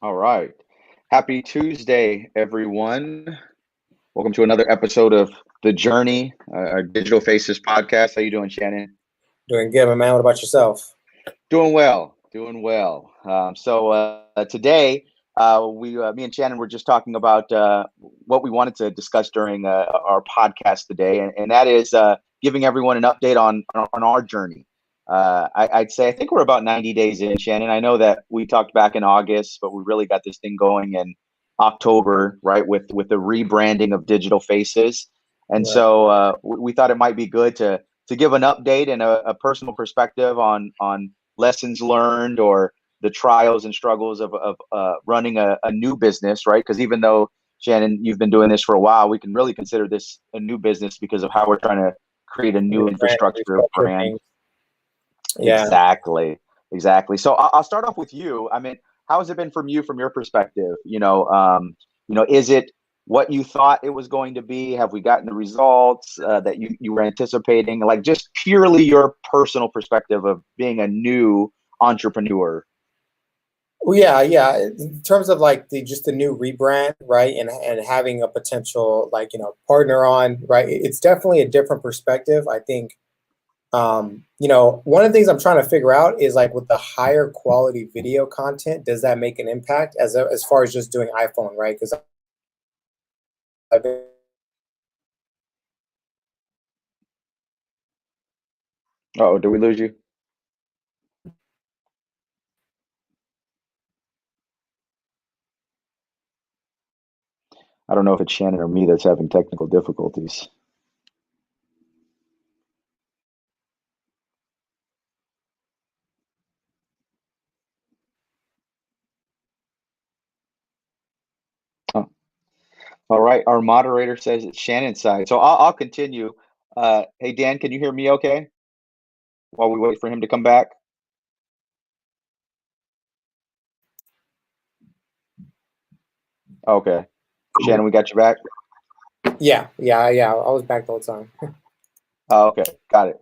All right. Happy Tuesday, everyone. Welcome to another episode of The Journey, our Digital Faces podcast. How you doing, Shannon? Doing good, my man. What about yourself? Doing well, doing well. Today, me and Shannon were just talking about what we wanted to discuss during our podcast today, and that is giving everyone an update on our journey. I'd say I think we're about 90 days in, Shannon. I know that we talked back in August, but we really got this thing going in October, right? With the rebranding of Digital Faces, and Right. so we thought it might be good to give an update and a personal perspective on lessons learned or the trials and struggles of running a new business, right? Because even though Shannon, you've been doing this for a while, we can really consider this a new business because of how we're trying to create a new Rebrand, infrastructure of restructure brand. things. Yeah. Exactly, exactly. So I'll start off with you. I mean, how has it been from you, from your perspective? Is it what you thought it was going to be? Have we gotten the results that you were anticipating? Like just purely your personal perspective of being a new entrepreneur. Well, yeah. In terms of like the new rebrand, right, and having a potential partner on, right, it's definitely a different perspective. I think, one of the things I'm trying to figure out is like with the higher quality video content, does that make an impact as far as just doing iPhone, right? Because I've been Oh, did we lose you? I don't know if it's Shannon or me that's having technical difficulties. Oh, all right. Our moderator says it's Shannon's side. So I'll continue. Hey, Dan, can you hear me okay while we wait for him to come back? Okay. Shannon, we got you back? yeah. I was back the whole time. Oh, okay. Got it.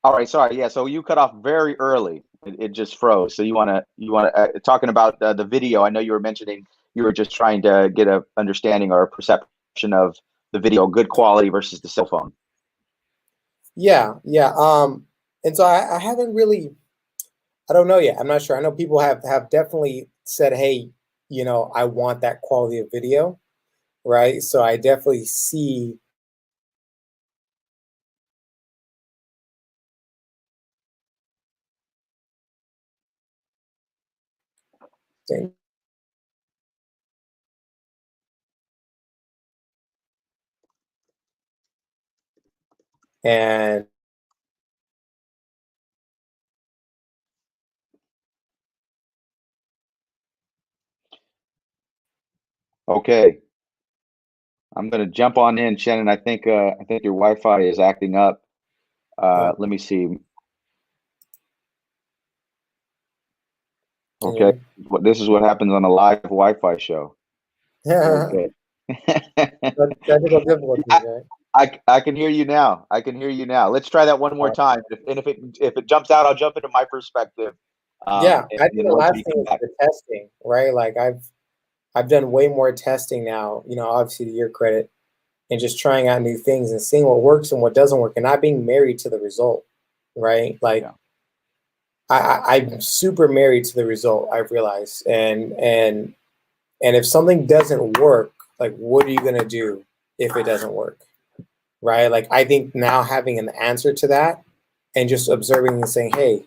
All right. Sorry. Yeah. So you cut off very early. It just froze. So you want to talking about the video. I know you were mentioning you were just trying to get a understanding or a perception of the video, good quality versus the cell phone. Yeah. And so I haven't really. I don't know yet. I'm not sure. I know people have definitely said, "Hey, I want that quality of video," right? So I definitely see. Things. And Okay. I'm gonna jump on in, Shannon. I think your Wi-Fi is acting up. oh, Let me see. can you hear Okay. me? This is what happens on a live Wi-Fi show. Okay. Technical difficulties, right? I can hear you now. I can hear you now. Let's try that one more Uh, time. If it jumps out, I'll jump into my perspective. yeah, And I think then the once last we thing come is back. the testing, right? Like I've done way more testing now. Obviously to your credit, and just trying out new things and seeing what works and what doesn't work, and not being married to the result, right? Like Yeah. I'm super married to the result. I've realized, and if something doesn't work, like what are you gonna do if it doesn't work, right? Like I think now having an answer to that, and just observing and saying, hey,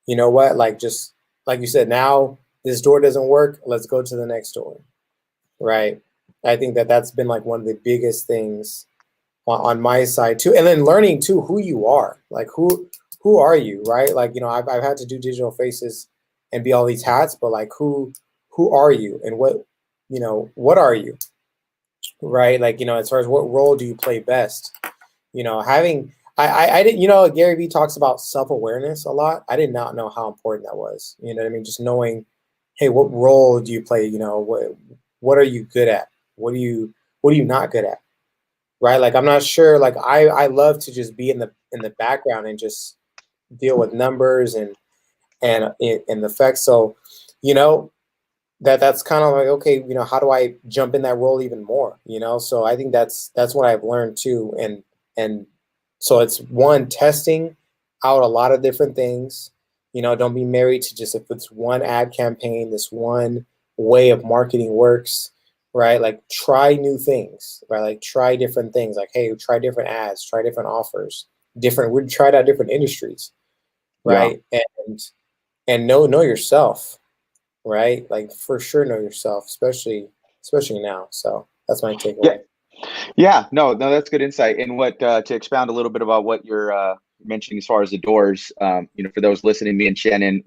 you know what? Like just like you said, now this door doesn't work. Let's go to the next door, right? I think that that's been like one of the biggest things on my side too, and then learning too who you are, like who are you, right? Like I've had to do digital faces and be all these hats, but like who are you and what are you, right? Like as far as what role do you play best, having I didn't, Gary Vee talks about self-awareness a lot. I did not know how important that was. You know what I mean? Just knowing, hey, what role do you play? What are you good at? What are you not good at? Right? Like I'm not sure. Like I love to just be in the background and just deal with numbers and the effects. So, you know, that's kind of like, okay, how do I jump in that role even more? So I think that's what I've learned too. And so it's one, testing out a lot of different things. Don't be married to just if it's one ad campaign, this one way of marketing works, right? Like try new things, right? Like try different things. Like, hey, try different ads, try different offers, we tried out different industries, Yeah. right? And know yourself, right? Like for sure know yourself, especially now. So that's my Yeah. takeaway. Yeah, no, that's good insight. And what to expound a little bit about what you're mentioning as far as the doors, for those listening, me and Shannon,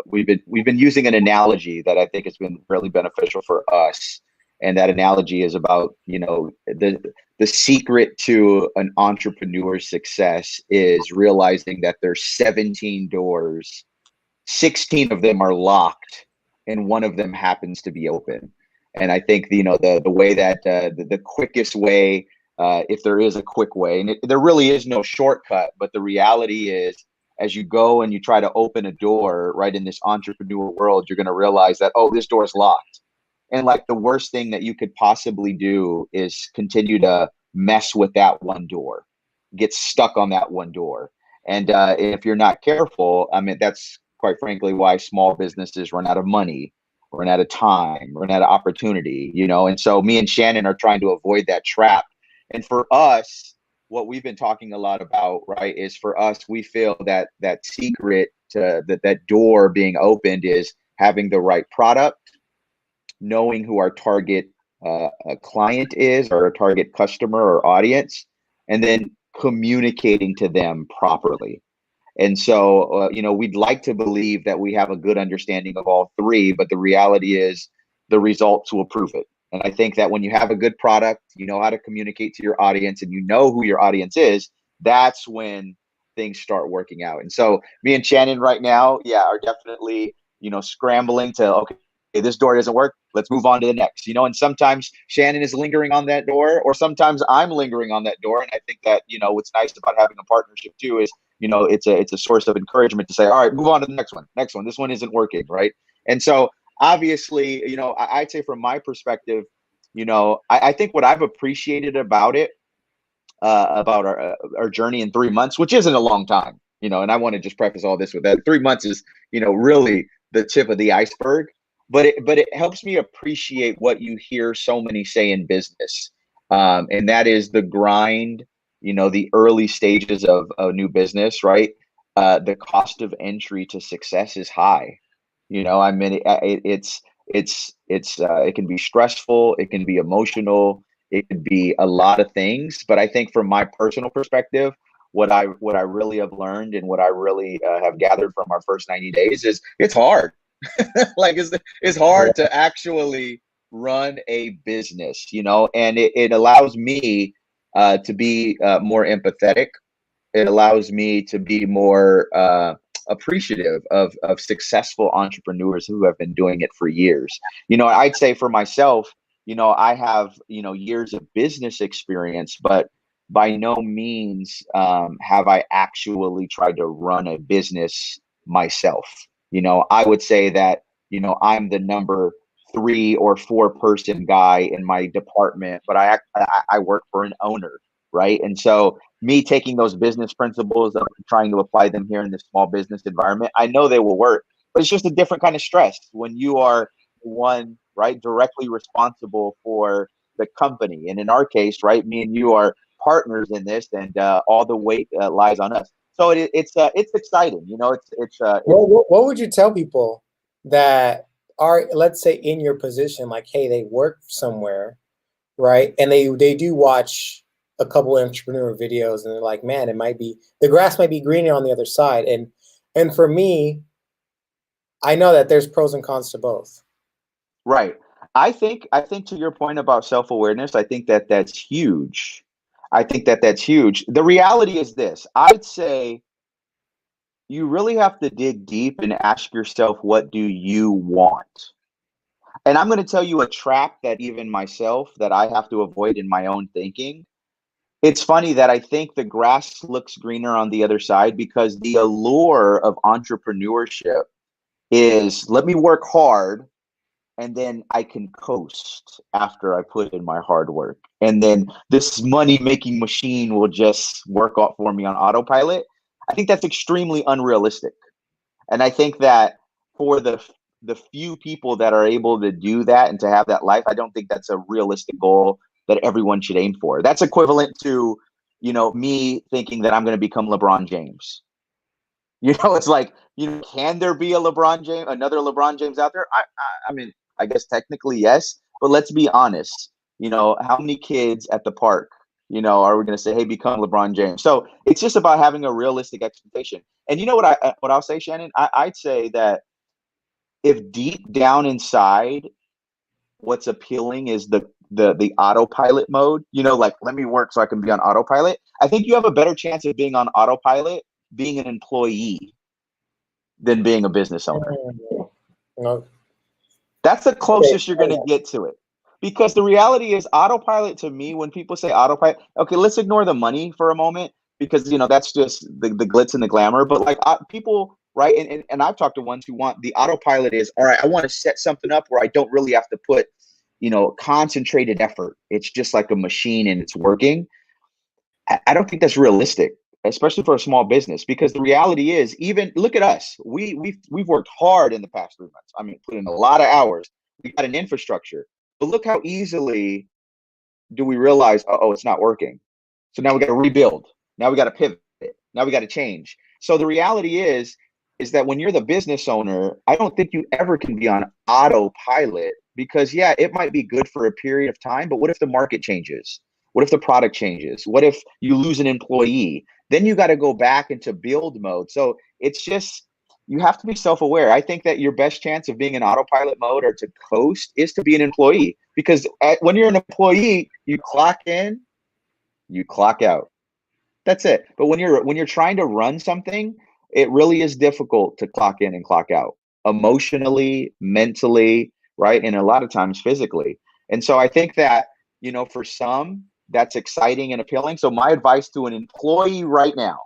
we've been using an analogy that I think has been really beneficial for us, and that analogy is about the secret to an entrepreneur's success is realizing that there's 17 doors, 16 of them are locked, and one of them happens to be open. And I think the way that the quickest way, if there is a quick way, and there really is no shortcut, but the reality is, as you go and you try to open a door right in this entrepreneur world, you're going to realize that, oh, this door is locked. And like the worst thing that you could possibly do is continue to mess with that one door, get stuck on that one door. And if you're not careful, I mean, that's quite frankly why small businesses run out of money, run out of time, run out of opportunity, And so me and Shannon are trying to avoid that trap. And for us, what we've been talking a lot about, right, is for us, we feel that secret to that door being opened is having the right product, knowing who our target client is, or a target customer or audience, and then communicating to them properly. And so, we'd like to believe that we have a good understanding of all three, but the reality is the results will prove it. And I think that when you have a good product, you know how to communicate to your audience, and you know who your audience is, that's when things start working out. And so me and Shannon right now, yeah, are definitely, scrambling to, okay, this door doesn't work. Let's move on to the next, and sometimes Shannon is lingering on that door, or sometimes I'm lingering on that door. And I think that, what's nice about having a partnership too is, it's a source of encouragement to say, all right, move on to the next one. This one isn't working. Right. And so obviously, I'd say from my perspective, I think what I've appreciated about it, about our journey in 3 months, which isn't a long time, and I want to just preface all this with that 3 months is, really the tip of the iceberg, but it helps me appreciate what you hear so many say in business. And that is the grind, the early stages of a new business, right? The cost of entry to success is high. I mean, it can be stressful, it can be emotional, it could be a lot of things. But I think from my personal perspective, what I really have learned, and what I really have gathered from our first 90 days is it's hard. Like it's hard to actually run a business, and it allows me to be more empathetic. It allows me to be more appreciative of successful entrepreneurs who have been doing it for years. I'd say for myself, I have, years of business experience, but by no means have I actually tried to run a business myself. I would say that, I'm the number 3 or 4 person guy in my department, but I work for an owner, right? And so me taking those business principles and trying to apply them here in this small business environment, I know they will work, but it's just a different kind of stress when you are one, right, directly responsible for the company. And in our case, right, me and you are partners in this, and all the weight lies on us. So it's exciting, What would you tell people that are, let's say, in your position, like, hey, they work somewhere, right, and they do watch a couple of entrepreneur videos, and they're like, man, the grass might be greener on the other side. And for me, I know that there's pros and cons to both. Right. I think to your point about self-awareness, I think that that's huge. I think that that's huge. The reality is this. I'd say you really have to dig deep and ask yourself, what do you want? And I'm going to tell you a trap that even myself that I have to avoid in my own thinking. It's funny that I think the grass looks greener on the other side, because the allure of entrepreneurship is, let me work hard and then I can coast after I put in my hard work. And then this money making machine will just work out for me on autopilot. I think that's extremely unrealistic. And I think that for the few people that are able to do that and to have that life, I don't think that's a realistic goal that everyone should aim for. That's equivalent to, me thinking that I'm going to become LeBron James. It's like, can there be another LeBron James out there? I mean, I guess technically yes, but let's be honest. How many kids at the park, are we going to say, hey, become LeBron James? So it's just about having a realistic expectation. And you know what I'll say, Shannon? I'd say that if deep down inside, what's appealing is the autopilot mode, like let me work so I can be on autopilot. I think you have a better chance of being on autopilot being an employee than being a business owner. No. That's the closest you're going to get to it. Because the reality is autopilot to me, when people say autopilot, okay, let's ignore the money for a moment because, that's just the glitz and the glamour. But like people, right, and I've talked to ones who want the autopilot is, all right, I want to set something up where I don't really have to put, concentrated effort. It's just like a machine and it's working. I don't think that's realistic, especially for a small business, because the reality is, even look at us. We've worked hard in the past 3 months. I mean, put in a lot of hours. We got an infrastructure, but look how easily do we realize, oh, it's not working. So now we got to rebuild. Now we got to pivot. Now we got to change. So the reality is that when you're the business owner, I don't think you ever can be on autopilot because, yeah, it might be good for a period of time, but what if the market changes? What if the product changes? What if you lose an employee? Then you got to go back into build mode. So it's just, you have to be self-aware. I think that your best chance of being in autopilot mode or to coast is to be an employee, because when you're an employee, you clock in, you clock out. That's it. But when you're trying to run something, it really is difficult to clock in and clock out emotionally, mentally, right? And a lot of times physically. And so I think that, for some, that's exciting and appealing. So my advice to an employee right now,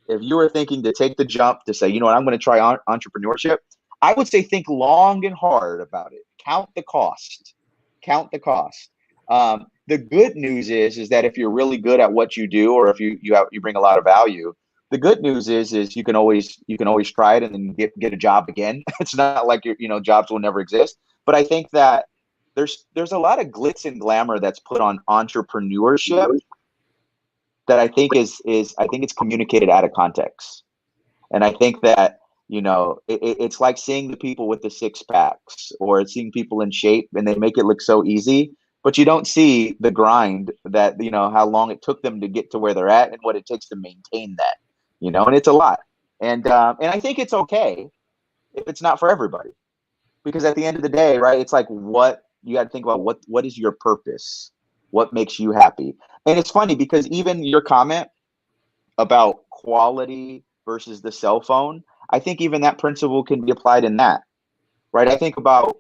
if you were thinking to take the jump to say, I'm going to try entrepreneurship, I would say think long and hard about it. Count the cost. Count the cost. The good news is that if you're really good at what you do, or if you bring a lot of value, the good news is you can always try it and then get a job again. It's not like jobs will never exist. But I think that there's a lot of glitz and glamour that's put on entrepreneurship that I think it's communicated out of context. And I think that, it's like seeing the people with the six packs or seeing people in shape and they make it look so easy, but you don't see the grind that, how long it took them to get to where they're at and what it takes to maintain that, and it's a lot. And I think it's okay if it's not for everybody, because at the end of the day, right, it's like what you got to think about, what is your purpose? What makes you happy? And it's funny because even your comment about quality versus the cell phone, I think even that principle can be applied in that, right? I think about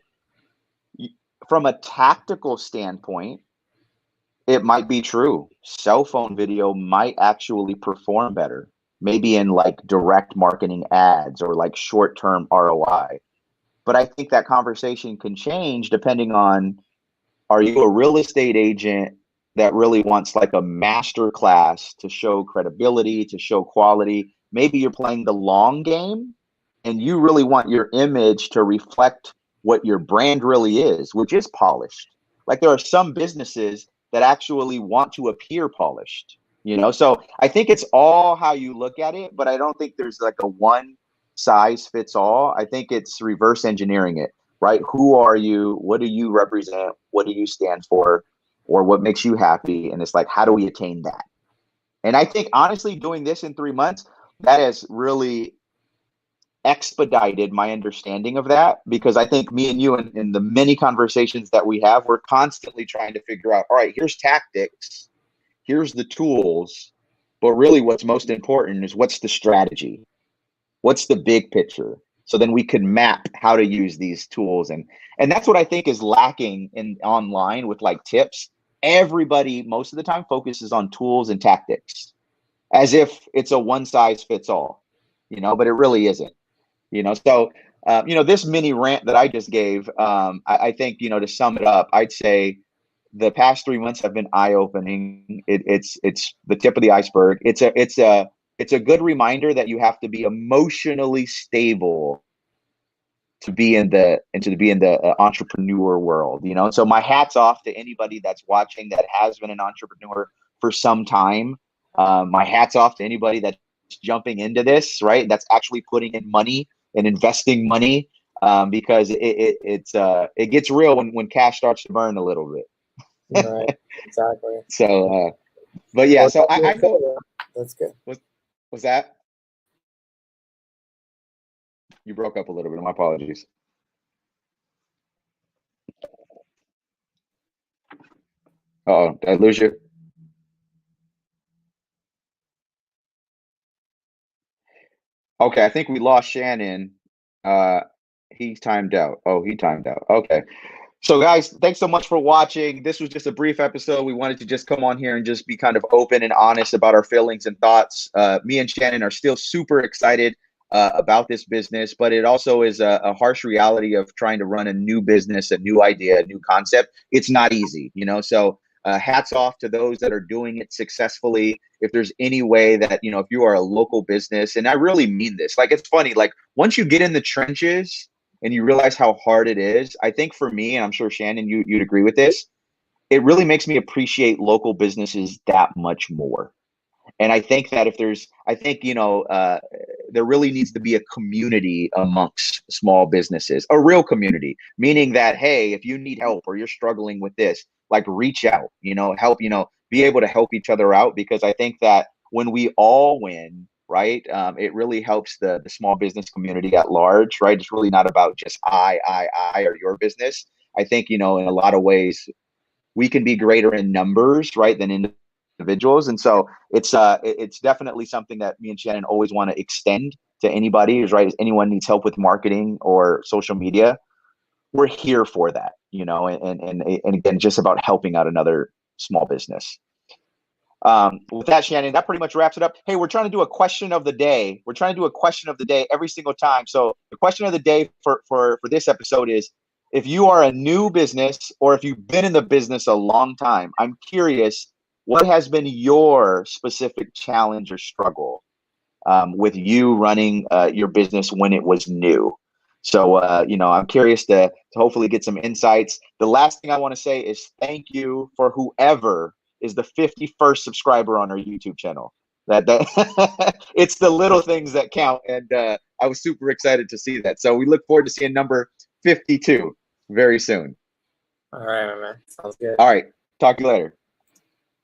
from a tactical standpoint, it might be true. Cell phone video might actually perform better, maybe in like direct marketing ads or like short-term ROI. But I think that conversation can change depending on, are you a real estate agent that really wants like a master class to show credibility, to show quality? Maybe you're playing the long game and you really want your image to reflect what your brand really is, which is polished. Like there are some businesses that actually want to appear polished, So I think it's all how you look at it, but I don't think there's like a one size fits all. I think it's reverse engineering it, right? Who are you? What do you represent? What do you stand for? Or what makes you happy? And it's like, how do we attain that? And I think honestly, doing this in 3 months, that has really expedited my understanding of that, because I think me and you in the many conversations that we have, we're constantly trying to figure out, all right, here's tactics, here's the tools, but really what's most important is what's the strategy? What's the big picture? So then we can map how to use these tools. And that's what I think is lacking in online with like tips. Everybody most of the time focuses on tools and tactics as if it's a one size fits all, but it really isn't, So This mini rant that I just gave, I think, to sum it up, I'd say the past 3 months have been eye-opening. It's the tip of the iceberg. It's a good reminder that you have to be emotionally stable to be in the entrepreneur world. So my hat's off to anybody that's watching that has been an entrepreneur for some time. My hat's off to anybody that's jumping into this, right? That's actually putting in money and investing money, because it gets real when cash starts to burn a little bit. Right. Exactly. So, but yeah, so I know that's good. Was that? You broke up a little bit. My apologies. Uh-oh, did I lose you? Okay, I think we lost Shannon. He timed out. Oh, he timed out. Okay. So guys, thanks so much for watching. This was just a brief episode. We wanted to just come on here and just be kind of open and honest about our feelings and thoughts. Me and Shannon are still super excited about this business, but it also is a harsh reality of trying to run a new business, a new idea, a new concept. It's not easy, so hats off to those that are doing it successfully. If there's any way that, if you are a local business, and I really mean this, like, it's funny, like once you get in the trenches and you realize how hard it is, I think for me, and I'm sure Shannon, you'd agree with this, it really makes me appreciate local businesses that much more. And I think that there really needs to be a community amongst small businesses, a real community, meaning that, hey, if you need help or you're struggling with this, like, reach out, help, be able to help each other out, because I think that when we all win, right, it really helps the small business community at large, right? It's really not about just I, or your business. I think, in a lot of ways, we can be greater in numbers, right, than individuals. And so it's definitely something that me and Shannon always want to extend to anybody, is right, if anyone needs help with marketing or social media, we're here for that, and again, just about helping out another small business. With that, Shannon, that pretty much wraps it up. Hey, we're trying to do a question of the day. We're trying to do a question of the day every single time. So the question of the day for this episode is, if you are a new business or if you've been in the business a long time, I'm curious, what has been your specific challenge or struggle with you running your business when it was new? So, I'm curious to hopefully get some insights. The last thing I want to say is thank you for whoever is the 51st subscriber on our YouTube channel. That it's the little things that count, and I was super excited to see that. So we look forward to seeing number 52 very soon. All right, my man. Sounds good. All right. Talk to you later.